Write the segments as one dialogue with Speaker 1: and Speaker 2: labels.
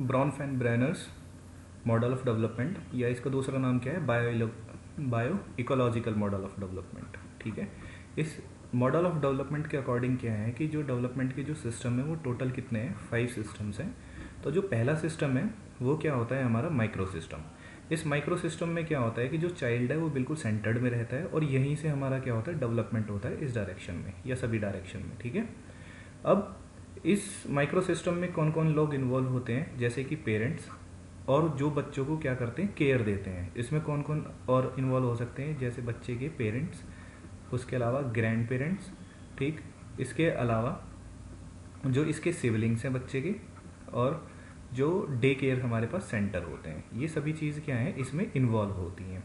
Speaker 1: Bronze fan ब्रैनर्स model of development, या इसका दूसरा नाम क्या है, bio ecological model of development. ठीक है, इस मॉडल ऑफ डेवलपमेंट के अकॉर्डिंग क्या है कि जो डेवलपमेंट के जो सिस्टम है वो टोटल कितने हैं, 5 सिस्टम्स हैं। तो जो पहला सिस्टम है वो क्या होता है, हमारा माइक्रो सिस्टम। इस माइक्रो सिस्टम में क्या होता है कि जो चाइल्ड है वो बिल्कुल सेंटर्ड में रहता है और यहीं से हमारा क्या होता है, डेवलपमेंट होता है इस डायरेक्शन में या सभी डायरेक्शन में। ठीक है, अब इस माइक्रो सिस्टम में कौन कौन लोग इन्वॉल्व होते हैं, जैसे कि पेरेंट्स और जो बच्चों को क्या करते हैं, केयर देते हैं। इसमें कौन कौन और इन्वॉल्व हो सकते हैं, जैसे बच्चे के पेरेंट्स, उसके अलावा ग्रैंड पेरेंट्स, ठीक, इसके अलावा जो इसके सिबलिंग्स हैं बच्चे के, और जो डे केयर हमारे पास सेंटर होते हैं, ये सभी चीज़ क्या है इसमें इन्वॉल्व होती हैं।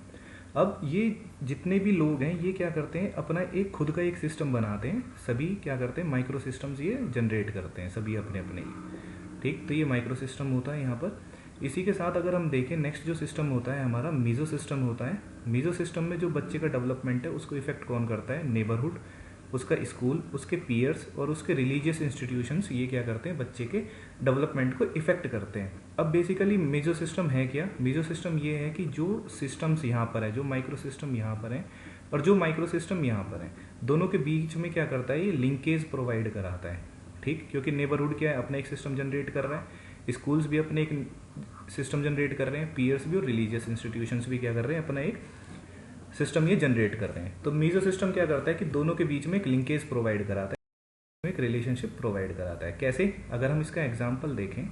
Speaker 1: अब ये जितने भी लोग हैं ये क्या करते हैं, अपना एक खुद का एक सिस्टम बनाते हैं, सभी क्या करते हैं, माइक्रो सिस्टम्स ये जनरेट करते हैं सभी अपने अपने ही। ठीक, तो ये माइक्रो सिस्टम होता है यहाँ पर। इसी के साथ अगर हम देखें नेक्स्ट जो सिस्टम होता है हमारा मीजो सिस्टम होता है। मीजो सिस्टम में जो बच्चे का डेवलपमेंट है उसको इफेक्ट कौन करता है, नेबरहुड, उसका स्कूल, उसके पीयर्स और उसके रिलीजियस इंस्टीट्यूशंस, ये क्या करते हैं, बच्चे के डेवलपमेंट को इफेक्ट करते हैं। अब बेसिकली मीजो सिस्टम है क्या, मीजो सिस्टम ये है कि जो सिस्टम्स यहाँ पर है, जो माइक्रो सिस्टम यहाँ पर है और जो माइक्रो सिस्टम यहाँ पर है, दोनों के बीच में क्या करता है, ये लिंकेज प्रोवाइड कराता है। ठीक, क्योंकि नेबरहुड क्या है, अपना एक सिस्टम जनरेट कर रहा है, स्कूल्स भी अपने एक सिस्टम जनरेट कर रहे हैं, पीयर्स भी और रिलीजियस इंस्टीट्यूशंस भी क्या कर रहे हैं, अपना एक सिस्टम ये जनरेट कर रहे हैं। तो मीजो सिस्टम क्या करता है कि दोनों के बीच में एक लिंकेज प्रोवाइड कराता है, एक रिलेशनशिप प्रोवाइड कराता है। कैसे, अगर हम इसका एग्जांपल देखें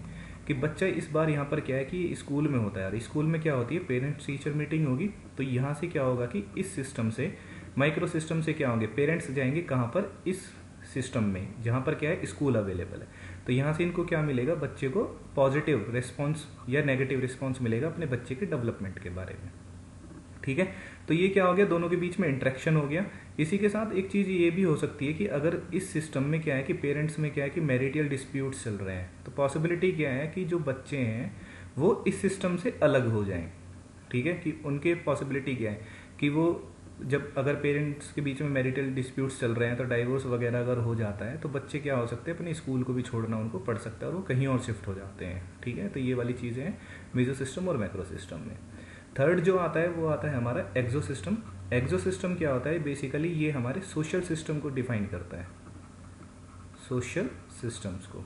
Speaker 1: कि बच्चा इस बार यहाँ पर क्या है कि स्कूल में होता है, स्कूल में क्या होती है, पेरेंट्स टीचर मीटिंग होगी, तो यहाँ से क्या होगा कि इस सिस्टम से, माइक्रो सिस्टम से क्या होंगे, पेरेंट्स जाएंगे कहाँ पर, इस सिस्टम में जहाँ पर क्या है, स्कूल अवेलेबल है। तो यहाँ से इनको क्या मिलेगा, बच्चे को पॉजिटिव रिस्पॉन्स या नेगेटिव रिस्पॉन्स मिलेगा अपने बच्चे के डेवलपमेंट के बारे में। ठीक है, तो ये क्या हो गया, दोनों के बीच में इंटरेक्शन हो गया। इसी के साथ एक चीज ये भी हो सकती है कि अगर इस सिस्टम में क्या है कि पेरेंट्स में क्या है कि मैरिटल डिस्प्यूट्स चल रहे हैं, तो पॉसिबिलिटी क्या है कि जो बच्चे हैं वो इस सिस्टम से अलग हो जाएं। ठीक है, कि उनके पॉसिबिलिटी क्या है कि वो जब अगर पेरेंट्स के बीच में मैरिटल डिस्प्यूट्स चल रहे हैं तो डाइवोर्स वगैरह अगर हो जाता है तो बच्चे क्या हो सकते हैं, अपने स्कूल को भी छोड़ना उनको पड़ सकता है और वो कहीं और शिफ्ट हो जाते हैं। ठीक है, तो ये वाली चीज़ें हैं मेजो सिस्टम और मैक्रो सिस्टम में। थर्ड जो आता है वो आता है हमारा एक्सो सिस्टम। एक्सो सिस्टम क्या होता है, बेसिकली ये हमारे सोशल सिस्टम को डिफाइन करता है, सोशल सिस्टम्स को।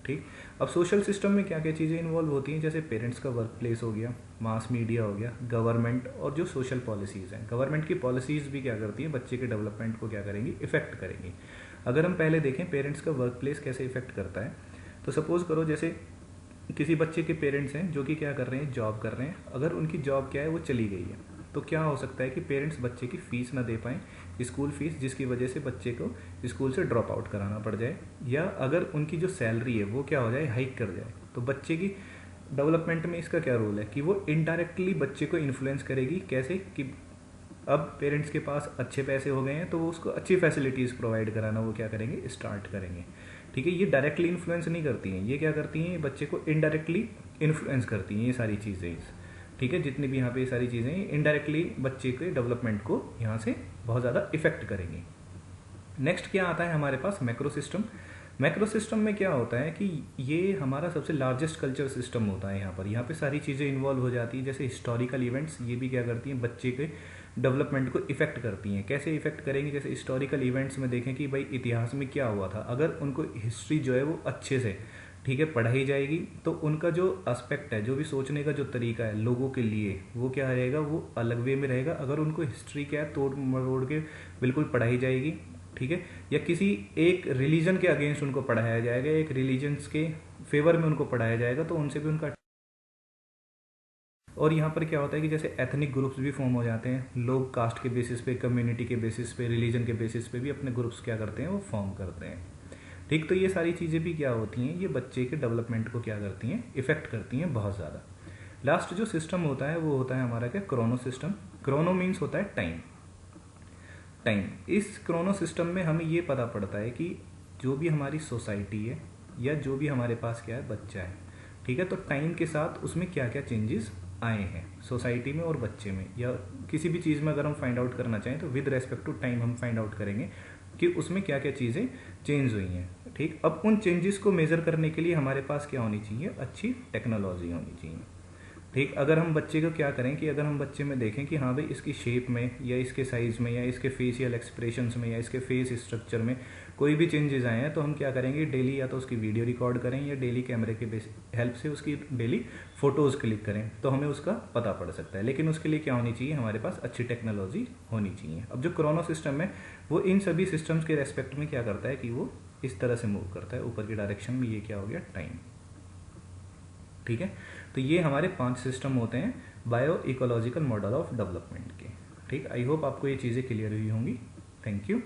Speaker 1: ठीक, अब सोशल सिस्टम में क्या क्या चीज़ें इन्वॉल्व होती हैं, जैसे पेरेंट्स का वर्क प्लेस हो गया, मास मीडिया हो गया, गवर्नमेंट और जो सोशल पॉलिसीज़ हैं। गवर्नमेंट की पॉलिसीज़ भी क्या करती हैं, बच्चे के डेवलपमेंट को क्या करेंगी, इफेक्ट करेंगी। अगर हम पहले देखें पेरेंट्स का वर्क प्लेस कैसे इफेक्ट करता है, तो सपोज करो जैसे किसी बच्चे के पेरेंट्स हैं जो कि क्या कर रहे हैं, जॉब कर रहे हैं, अगर उनकी जॉब क्या है वो चली गई है, तो क्या हो सकता है कि पेरेंट्स बच्चे की फीस ना दे पाएँ, स्कूल फीस, जिसकी वजह से बच्चे को स्कूल से ड्रॉप आउट कराना पड़ जाए, या अगर उनकी जो सैलरी है वो क्या हो जाए, हाइक कर जाए। तो बच्चे की डेवलपमेंट में इसका क्या रोल है कि वो इनडायरेक्टली बच्चे को इन्फ्लुएंस करेगी। कैसे कि अब पेरेंट्स के पास अच्छे पैसे हो गए हैं तो वो उसको अच्छी फैसिलिटीज़ प्रोवाइड कराना वो क्या करेंगे, स्टार्ट करेंगे। ठीक है, ये डायरेक्टली इन्फ्लुएंस नहीं करती हैं, ये क्या करती हैं, बच्चे को इनडायरेक्टली इन्फ्लुएंस करती हैं ये सारी चीज़ें। ठीक है, जितनी भी यहाँ पे ये सारी चीज़ें इनडायरेक्टली बच्चे के डेवलपमेंट को यहाँ से बहुत ज़्यादा इफेक्ट करेंगी। नेक्स्ट क्या आता है हमारे पास, मैक्रो सिस्टम। मैक्रो सिस्टम में क्या होता है कि ये हमारा सबसे लार्जेस्ट कल्चर सिस्टम होता है। यहाँ पे सारी चीज़ें इन्वॉल्व हो जाती हैं, जैसे हिस्टोरिकल इवेंट्स, ये भी क्या करती हैं, बच्चे के डेवलपमेंट को इफेक्ट करती हैं। कैसे इफेक्ट करेंगी, जैसे हिस्टोरिकल इवेंट्स में देखें कि भाई इतिहास में क्या हुआ था, अगर उनको हिस्ट्री जो है वो अच्छे से ठीक है पढ़ाई जाएगी तो उनका जो एस्पेक्ट है, जो भी सोचने का जो तरीका है लोगों के लिए, वो क्या रहेगा, वो अलग वे में रहेगा। अगर उनको हिस्ट्री क्या है तोड़ मरोड़ के बिल्कुल पढ़ाई जाएगी, ठीक है, या किसी एक रिलीजन के अगेंस्ट उनको पढ़ाया जाएगा, एक रिलीजन्स के फेवर में उनको पढ़ाया जाएगा, तो उनसे भी उनका। और यहाँ पर क्या होता है कि जैसे एथनिक ग्रुप्स भी फॉर्म हो जाते हैं, लोग कास्ट के बेसिस पे, कम्युनिटी के बेसिस पे, रिलीजन के बेसिस पे भी अपने ग्रुप्स क्या करते हैं, वो फॉर्म करते हैं। ठीक, तो ये सारी चीज़ें भी क्या होती हैं, ये बच्चे के डेवलपमेंट को क्या करती हैं, इफेक्ट करती हैं बहुत ज़्यादा। लास्ट जो सिस्टम होता है वो होता है हमारा क्या, क्रोनो सिस्टम। क्रोनो मीन्स होता है टाइम। टाइम, इस क्रोनो सिस्टम में हमें ये पता पड़ता है कि जो भी हमारी सोसाइटी है या जो भी हमारे पास क्या है, बच्चा है, ठीक है, तो टाइम के साथ उसमें क्या क्या चेंजेस आए हैं सोसाइटी में और बच्चे में, या किसी भी चीज़ में अगर हम फाइंड आउट करना चाहें तो विद रेस्पेक्ट टू टाइम हम फाइंड आउट करेंगे कि उसमें क्या क्या चीज़ें चेंज हुई हैं। ठीक, अब उन चेंजेस को मेजर करने के लिए हमारे पास क्या होनी चाहिए, अच्छी टेक्नोलॉजी होनी चाहिए। ठीक, अगर हम बच्चे को क्या करें कि अगर हम बच्चे में देखें कि हाँ भाई इसकी शेप में या इसके साइज में या इसके फेशियल एक्सप्रेशंस में या इसके फेस स्ट्रक्चर में कोई भी चेंजेस आए हैं, तो हम क्या करेंगे, डेली या तो उसकी वीडियो रिकॉर्ड करें या डेली कैमरे के हेल्प से उसकी डेली फोटोज़ क्लिक करें, तो हमें उसका पता पड़ सकता है। लेकिन उसके लिए क्या होनी चाहिए, हमारे पास अच्छी टेक्नोलॉजी होनी चाहिए। अब जो क्रोनो सिस्टम है वो इन सभी सिस्टम्स के रेस्पेक्ट में क्या करता है कि वो इस तरह से मूव करता है ऊपर की डायरेक्शन में, ये क्या हो गया, टाइम। ठीक है, तो ये हमारे 5 सिस्टम होते हैं bio ecological model of development के। ठीक, आई होप आपको ये चीज़ें क्लियर हुई होंगी। Thank you.